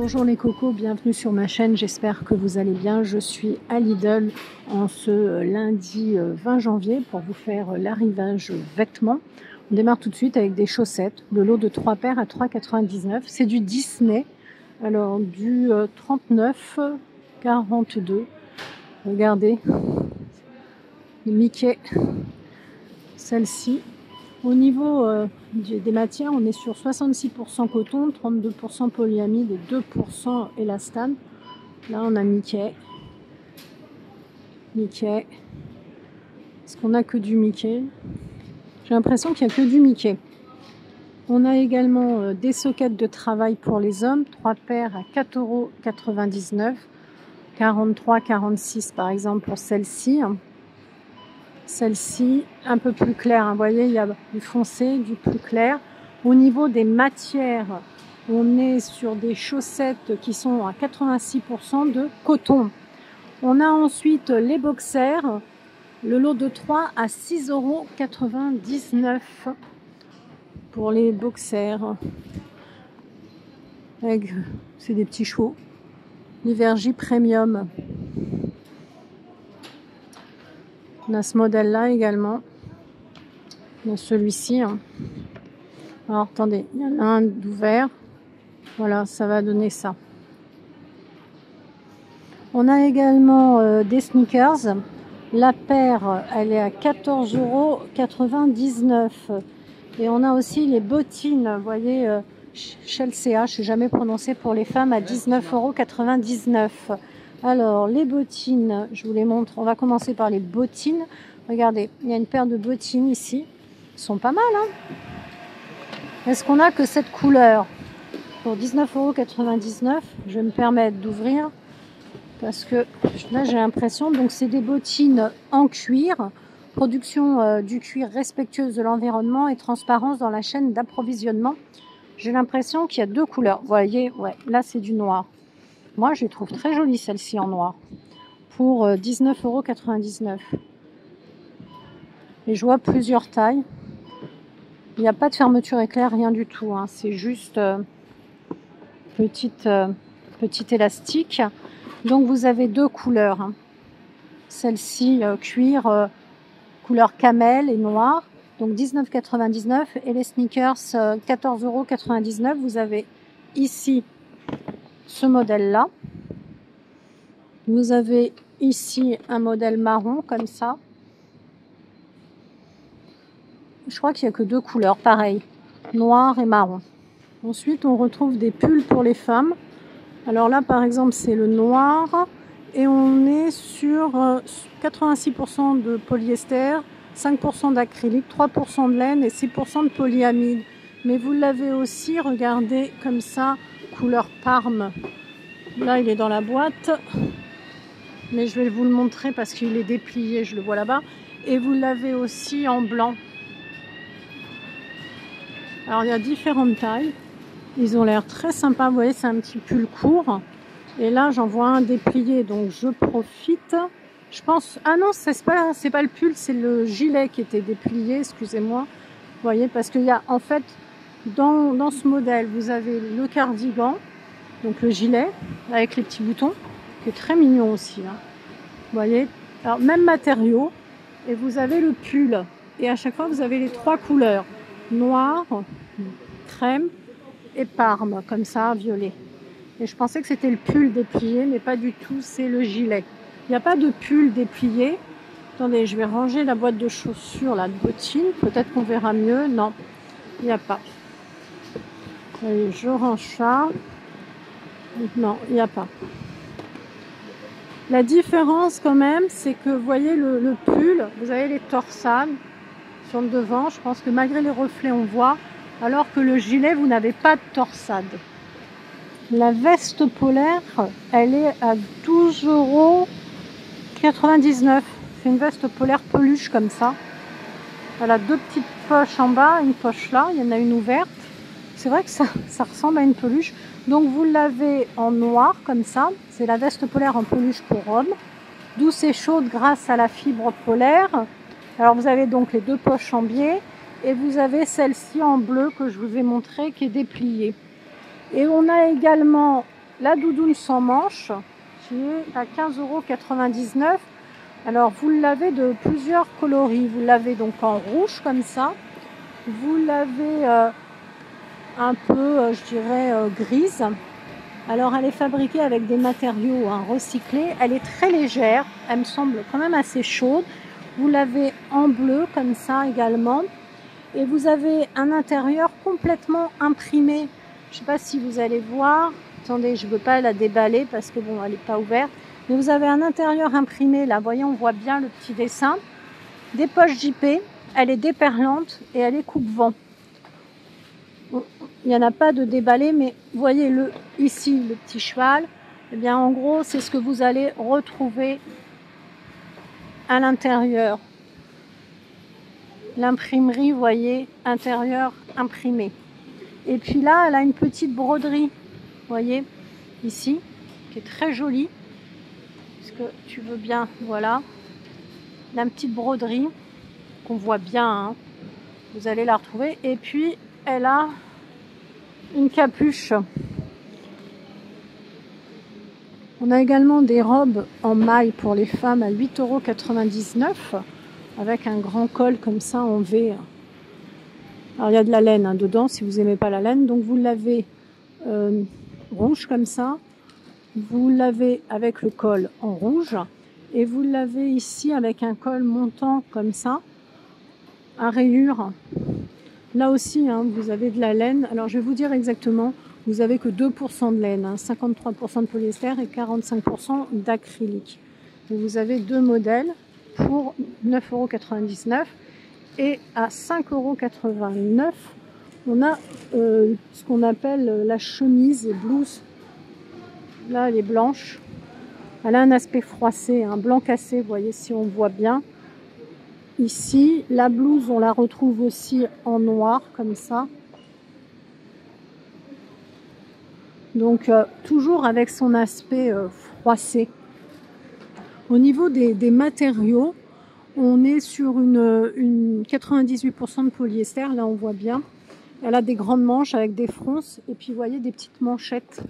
Bonjour les cocos, bienvenue sur ma chaîne, j'espère que vous allez bien. Je suis à Lidl en ce lundi 20 janvier pour vous faire l'arrivage vêtements. On démarre tout de suite avec des chaussettes, le lot de 3 paires à 3,99 €. C'est du Disney, alors du 39,42 €. Regardez, Mickey, celle-ci. Au niveau des matières, on est sur 66% coton, 32% polyamide et 2% élastane. Là, on a Mickey. Mickey. Est-ce qu'on a que du Mickey? J'ai l'impression qu'il n'y a que du Mickey. On a également des sockets de travail pour les hommes, 3 paires à 4,99 €. 43,46 € par exemple pour celle-ci. Celle-ci, un peu plus claire, hein. Vous voyez, il y a du foncé, du plus clair. Au niveau des matières, on est sur des chaussettes qui sont à 86% de coton. On a ensuite les boxers, le lot de 3 à 6,99 € pour les boxers. C'est des petits chevaux. L'Ivergy Premium. On a ce modèle-là également. On a celui-ci. Alors, attendez, il y en a un d'ouvert. Voilà, ça va donner ça. On a également des sneakers. La paire, elle est à 14,99 €. Et on a aussi les bottines, vous voyez, Chelsea, je ne sais jamais prononcer pour les femmes, à 19,99 €. Alors, les bottines, je vous les montre. On va commencer par les bottines. Regardez, il y a une paire de bottines ici. Elles sont pas mal, hein? Est-ce qu'on a que cette couleur? Pour 19,99 €, je vais me permettre d'ouvrir. Parce que là, j'ai l'impression, donc c'est des bottines en cuir. Production du cuir respectueuse de l'environnement et transparence dans la chaîne d'approvisionnement. J'ai l'impression qu'il y a deux couleurs. Vous voyez, ouais, là, c'est du noir. Moi, je les trouve très jolies, celle-ci en noir, pour 19,99 €. Et je vois plusieurs tailles. Il n'y a pas de fermeture éclair, rien du tout, hein. C'est juste petit élastique. Donc, vous avez deux couleurs, hein. Celle-ci, cuir, couleur camel et noir. Donc, 19,99 €. Et les sneakers, 14,99 €. Vous avez ici ce modèle-là. Vous avez ici un modèle marron comme ça. Je crois qu'il n'y a que deux couleurs, pareil, noir et marron. Ensuite, on retrouve des pulls pour les femmes. Alors là, par exemple, c'est le noir. Et on est sur 86% de polyester, 5% d'acrylique, 3% de laine et 6% de polyamide. Mais vous l'avez aussi, regardez, comme ça, couleur parme. Là, il est dans la boîte, mais je vais vous le montrer parce qu'il est déplié, je le vois là-bas. Et vous l'avez aussi en blanc. Alors, il y a différentes tailles. Ils ont l'air très sympas. Vous voyez, c'est un petit pull court. Et là, j'en vois un déplié, donc je profite. Je pense... Ah non, c'est pas le pull, c'est le gilet qui était déplié, excusez-moi. Vous voyez, parce qu'il y a, en fait, dans ce modèle, vous avez le cardigan, donc le gilet, avec les petits boutons, qui est très mignon aussi, hein. Vous voyez, alors même matériau, et vous avez le pull. Et à chaque fois, vous avez les trois couleurs, noir, crème et parme, comme ça, violet. Et je pensais que c'était le pull déplié, mais pas du tout, c'est le gilet. Il n'y a pas de pull déplié. Attendez, je vais ranger la boîte de chaussures, là, de bottines. Peut-être qu'on verra mieux. Non, il n'y a pas. Allez, je range ça. Non, il n'y a pas. La différence quand même, c'est que vous voyez le pull, vous avez les torsades sur le devant. Je pense que malgré les reflets, on voit. Alors que le gilet, vous n'avez pas de torsade. La veste polaire, elle est à 12,99 €. C'est une veste polaire peluche comme ça. Elle a deux petites poches en bas, une poche là, il y en a une ouverte. C'est vrai que ça ressemble à une peluche. Donc vous l'avez en noir comme ça. C'est la veste polaire en peluche pour homme. Douce et chaude grâce à la fibre polaire. Alors vous avez donc les deux poches en biais. Et vous avez celle-ci en bleu que je vous ai montré qui est dépliée. Et on a également la doudoune sans manches qui est à 15,99 €. Alors vous l'avez de plusieurs coloris. Vous l'avez donc en rouge comme ça. Vous l'avez un peu, je dirais, grise. Alors elle est fabriquée avec des matériaux recyclés. Elle est très légère. Elle me semble quand même assez chaude. Vous l'avez en bleu comme ça également. Et vous avez un intérieur complètement imprimé. Je ne sais pas si vous allez voir. Attendez, je ne veux pas la déballer parce que bon, elle n'est pas ouverte. Mais vous avez un intérieur imprimé. Là, vous voyez, on voit bien le petit dessin. Des poches JP. Elle est déperlante et elle est coupe-vent. Il n'y en a pas de déballé, mais voyez ici, le petit cheval. Eh bien, en gros, c'est ce que vous allez retrouver à l'intérieur. L'imprimerie, vous voyez, intérieur imprimé. Et puis là, elle a une petite broderie, vous voyez, ici, qui est très jolie. Est-ce que tu veux bien, voilà. La petite broderie qu'on voit bien, hein. Vous allez la retrouver. Et puis, elle a une capuche. On a également des robes en maille pour les femmes à 8,99 € avec un grand col comme ça en V. Alors il y a de la laine dedans si vous n'aimez pas la laine. Donc vous l'avez rouge comme ça. Vous l'avez avec le col en rouge. Et vous l'avez ici avec un col montant comme ça, à rayures. Là aussi, vous avez de la laine. Alors, je vais vous dire exactement, vous avez que 2% de laine, 53% de polyester et 45% d'acrylique. Vous avez deux modèles pour 9,99 € et à 5,89 €, on a ce qu'on appelle la chemise blouse. Là, elle est blanche. Elle a un aspect froissé, un blanc cassé, vous voyez si on voit bien. Ici, la blouse, on la retrouve aussi en noir, comme ça. Donc, toujours avec son aspect froissé. Au niveau des matériaux, on est sur une 98% de polyester, là on voit bien. Elle a des grandes manches avec des fronces, et puis vous voyez des petites manchettes.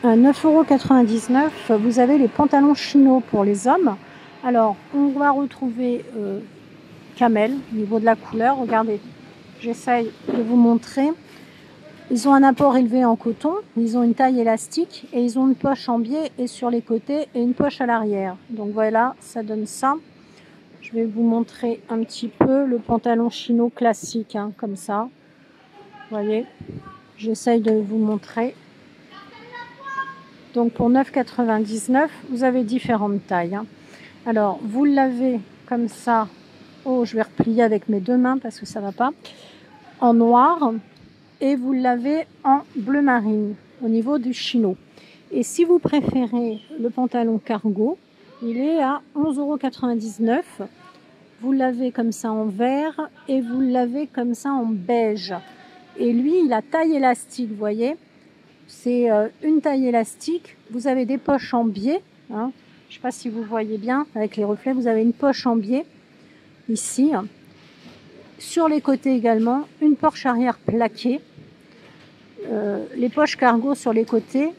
À 9,99 €, vous avez les pantalons chino pour les hommes. Alors, on va retrouver camel au niveau de la couleur. Regardez, j'essaye de vous montrer. Ils ont un apport élevé en coton, ils ont une taille élastique et ils ont une poche en biais et sur les côtés et une poche à l'arrière. Donc voilà, ça donne ça. Je vais vous montrer un petit peu le pantalon chino classique, comme ça. Vous voyez, j'essaye de vous montrer. Donc pour 9,99 €, vous avez différentes tailles. Alors, vous l'avez comme ça. Oh, je vais replier avec mes deux mains parce que ça ne va pas. En noir. Et vous l'avez en bleu marine au niveau du chino. Et si vous préférez le pantalon cargo, il est à 11,99 €. Vous l'avez comme ça en vert et vous l'avez comme ça en beige. Et lui, il a taille élastique, vous voyez. C'est une taille élastique. Vous avez des poches en biais. Je ne sais pas si vous voyez bien avec les reflets. Vous avez une poche en biais ici. Sur les côtés également, une poche arrière plaquée. Les poches cargo sur les côtés.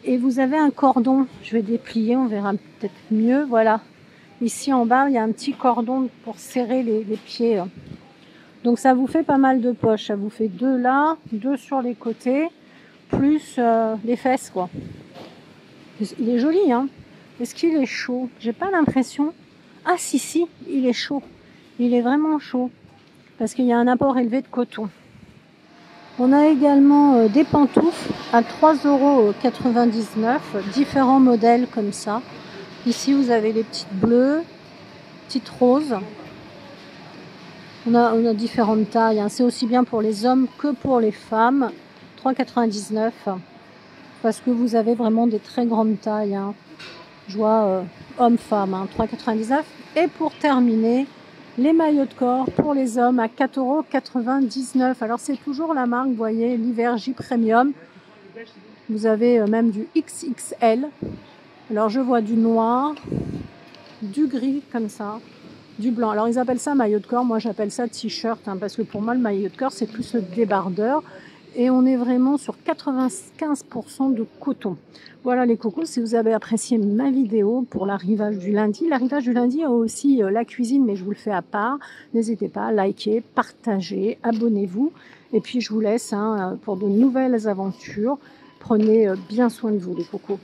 Et vous avez un cordon. Je vais déplier, on verra peut-être mieux. Voilà. Ici en bas, il y a un petit cordon pour serrer les pieds. Donc ça vous fait pas mal de poches. Ça vous fait deux là, deux sur les côtés. Plus les fesses, quoi. Il est joli, Est-ce qu'il est chaud? J'ai pas l'impression. Ah si, il est chaud. Il est vraiment chaud. Parce qu'il y a un apport élevé de coton. On a également des pantoufles à 3,99 €. Différents modèles comme ça. Ici, vous avez les petites bleues, petites roses. On a différentes tailles. C'est aussi bien pour les hommes que pour les femmes. 3,99 €. Parce que vous avez vraiment des très grandes tailles. Je vois homme-femme, 3,99 €. Et pour terminer, les maillots de corps pour les hommes à 4,99 €. Alors c'est toujours la marque, vous voyez, l'hiver J Premium. Vous avez même du XXL. Alors je vois du noir, du gris comme ça, du blanc. Alors ils appellent ça maillot de corps, moi j'appelle ça t-shirt, parce que pour moi le maillot de corps c'est plus le débardeur. et on est vraiment sur 95% de coton. Voilà les cocos, si vous avez apprécié ma vidéo pour l'arrivage du lundi. L'arrivage du lundi a aussi la cuisine, mais je vous le fais à part. N'hésitez pas à liker, partager, abonnez-vous. Et puis je vous laisse pour de nouvelles aventures. Prenez bien soin de vous les cocos.